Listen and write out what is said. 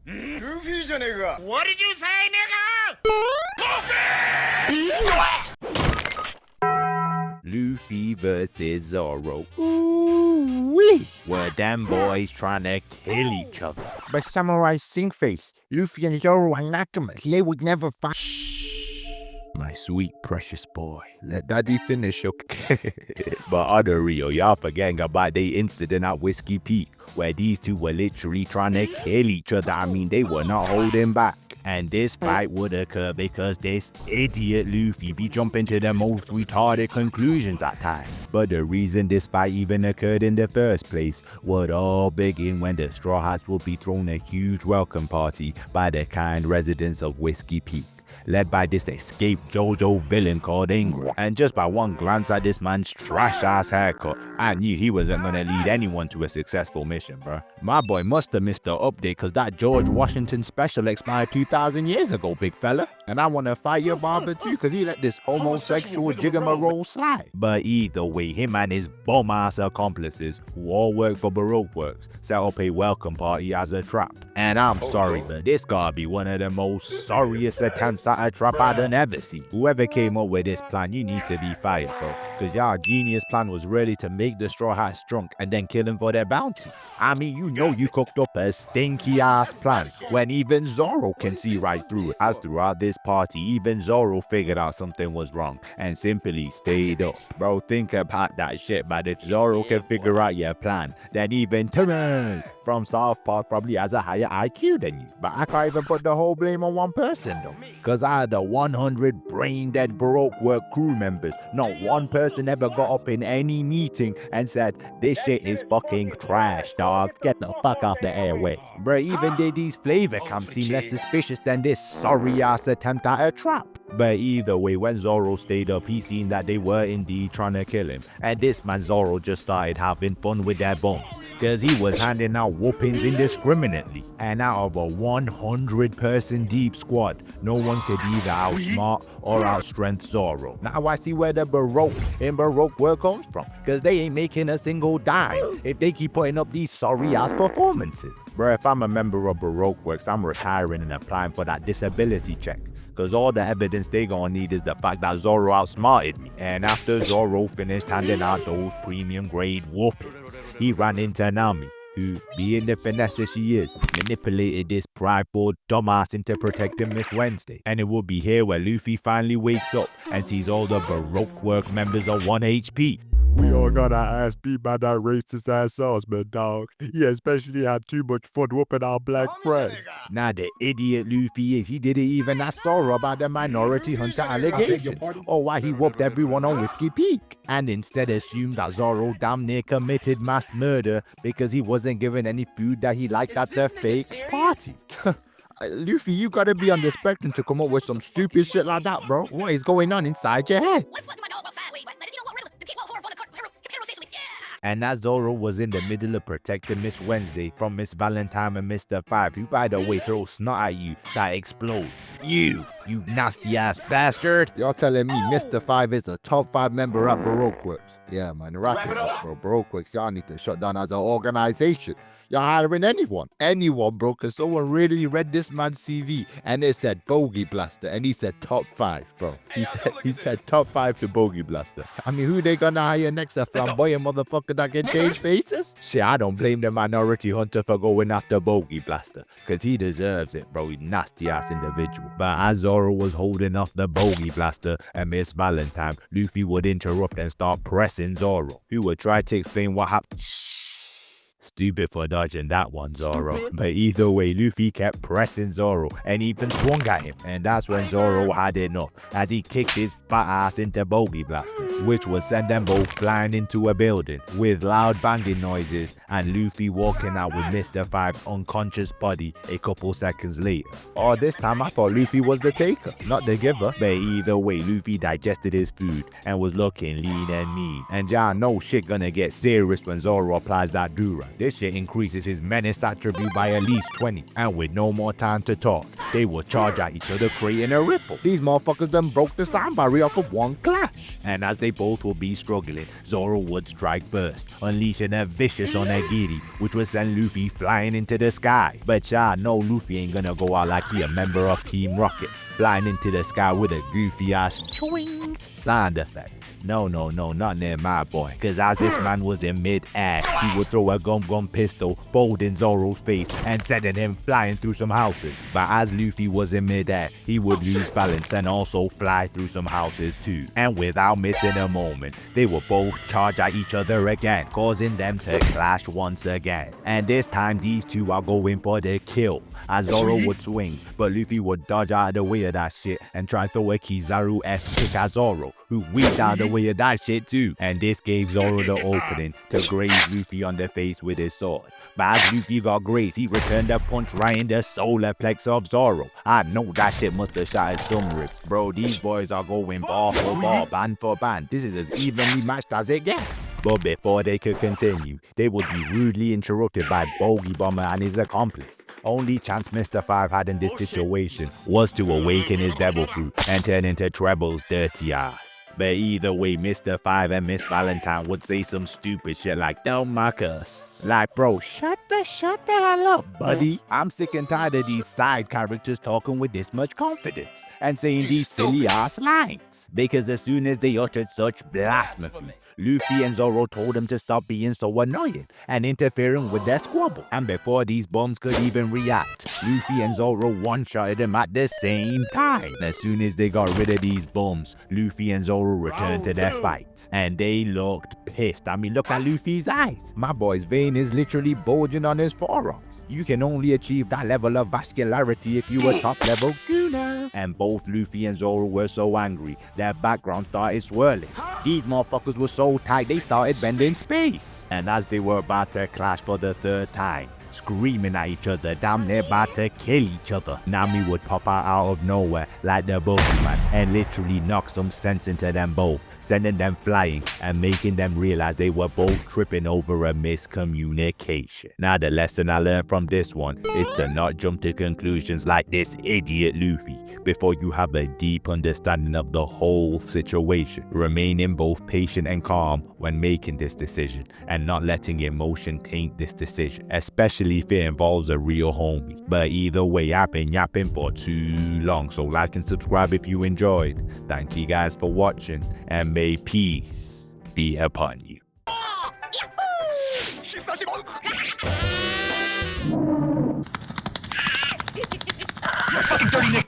What did you say, nigga? Luffy versus Zoro. Ooh-wee. Were them boys trying to kill each other? But Samurai Singface, Luffy and Zoro are nakamas. They would never fight. My sweet precious boy, let daddy finish, okay? But other real, y'all forgetting about the incident at Whisky Peak, where these two were literally trying to kill each other. I mean, they were not holding back. And this fight would occur because this idiot Luffy be jumping to the most retarded conclusions at times. But the reason this fight even occurred in the first place would all begin when the Straw Hats will be thrown a huge welcome party by the kind residents of Whisky Peak, led by this escaped JoJo villain called Ingram. And just by one glance at this man's trash-ass haircut, I knew he wasn't gonna lead anyone to a successful mission, bruh. My boy must have missed the update cause that George Washington special expired 2,000 years ago, big fella. And I wanna fight your barber too cause he let this homosexual jiggamarole slide. But either way, him and his bum-ass accomplices, who all work for Broque Works, set up a welcome party as a trap. And I'm sorry, but this gotta be one of the most sorriest attempts at a trap I done ever seen. Whoever came up with this plan, you need to be fired, bro. Cause y'all genius plan was really to make the Straw Hats drunk and then kill them for their bounty. I mean, you know you cooked up a stinky ass plan when even Zoro can see right through it. As throughout this party, even Zoro figured out something was wrong and simply stayed up. Bro, think about that shit, man. If Zoro can figure out your plan, then even Timon from South Park probably has a higher IQ than you. But I can't even put the whole blame on one person though. Cause out of the 100 brain dead Broque Work crew members, not one person ever got up in any meeting and said, this shit is fucking trash, dog. Get the fuck off the airway. Bruh, even did these flavor camps seem less suspicious than this sorry ass attempt at a trap. But either way, when Zoro stayed up, he seen that they were indeed trying to kill him. And this man Zoro just started having fun with their bones, cause he was handing out whoopings indiscriminately. And out of a 100-person deep squad, no one could either outsmart or outstrength Zoro. Now I see where the Broque in Broque Work comes from, cause they ain't making a single dime if they keep putting up these sorry ass performances. Bruh, if I'm a member of Broque Works, I'm retiring and applying for that disability check. Cause all the evidence they gonna need is the fact that Zoro outsmarted me. And after Zoro finished handing out those premium grade whoopings, he ran into Nami, who, being the finesse she is, manipulated this prideful dumbass into protecting Miss Wednesday. And it will be here where Luffy finally wakes up and sees all the Broque Work members are 1 HP. We all got our ass beat by that racist ass sauceman, dog. He especially had too much fun whooping our black friend. Now the idiot Luffy is, he didn't even ask Zoro about the minority hunter allegation, or why he whooped everyone on Whisky Peak, and instead assumed that Zoro damn near committed mass murder because he wasn't given any food that he liked at the fake party. Luffy, you gotta be on the spectrum to come up with some stupid shit like that, bro. What is going on inside your head? And as Zoro was in the middle of protecting Miss Wednesday from Miss Valentine and Mr. Five, who by the way throws snot at you that explodes. You nasty ass bastard. Y'all telling me Mr. Five is a top 5 member at Broque Works? Yeah man, wrap it up, bro. Broque Works, y'all need to shut down as an organization. You're hiring anyone, bro, cause someone really read this man's CV and it said Bogey Blaster and he said top 5, bro. He said top 5 to Bogey Blaster. I mean, who they gonna hire next? A flamboyant motherfucker that can change faces? Shit, I don't blame the minority hunter for going after Bogey Blaster, cause he deserves it, bro. He nasty ass individual. But as Zoro was holding off the Bogey Blaster and Miss Valentine, Luffy would interrupt and start pressing Zoro, who would try to explain what happened. Stupid for dodging that one, Zoro. But either way, Luffy kept pressing Zoro and even swung at him. And that's when Zoro had enough, as he kicked his fat ass into Bogey Blaster, which would send them both flying into a building with loud banging noises and Luffy walking out with Mr. Five's unconscious body a couple seconds later. Or this time I thought Luffy was the taker, not the giver. But either way, Luffy digested his food and was looking lean and mean. And y'all know shit gonna get serious when Zoro applies that durag. This shit increases his menace attribute by at least 20, and with no more time to talk, they will charge at each other, creating a ripple. These motherfuckers done broke the sound barrier off of one clash. And as they both will be struggling, Zoro would strike first, unleashing a vicious onigiri, which would send Luffy flying into the sky. But y'all know Luffy ain't gonna go out like he a member of Team Rocket, flying into the sky with a goofy ass chwing sound effect. No, not near my boy. Cause as this man was in mid-air, he would throw a gum pistol bold in Zoro's face and sending him flying through some houses. But as Luffy was in mid-air, he would lose balance and also fly through some houses too. And without missing a moment, they would both charge at each other again, causing them to clash once again. And this time these two are going for the kill, as Zoro would swing, but Luffy would dodge out of the way of that shit and try to throw a Kizaru-esque kick at Zoro, who weaved out of the way of that shit too. And this gave Zoro the opening to graze Luffy on the face with his sword. But as Luffy got grazed, he returned a punch right in the solar plex of Zoro. I know that shit must have shattered some ribs. Bro, these boys are going bar for bar, band for band. This is as evenly matched as it gets. But before they could continue, they would be rudely interrupted by Bogey Bomber and his accomplice. Only chance Mr. 5 had in this situation was to awaken his devil fruit and turn into Treble's dirty ass. But either way, Mr. 5 and Miss Valentine would say some stupid shit like, "Don't mock us." Like, bro, shut the hell up, buddy. I'm sick and tired of these side characters talking with this much confidence and saying these silly ass lines. Because as soon as they uttered such blasphemy, Luffy and Zoro told him to stop being so annoying and interfering with their squabble. And before these bums could even react, Luffy and Zoro one-shotted him at the same time. As soon as they got rid of these bums, Luffy and Zoro returned to their fight. And they looked pissed. I mean, look at Luffy's eyes. My boy's vein is literally bulging on his forearms. You can only achieve that level of vascularity if you were top level Gooner. And both Luffy and Zoro were so angry, their background started swirling. These motherfuckers were so tight they started bending space. And as they were about to clash for the third time, screaming at each other, damn near about to kill each other, Nami would pop out of nowhere like the Pokemon and literally knock some sense into them both, sending them flying and making them realize they were both tripping over a miscommunication. Now the lesson I learned from this one is to not jump to conclusions like this idiot Luffy before you have a deep understanding of the whole situation, remaining both patient and calm when making this decision and not letting emotion taint this decision, especially if it involves a real homie. But either way, I've been yapping for too long, so like and subscribe if you enjoyed. Thank you guys for watching, and may peace be upon you. You fucking dirty Nick.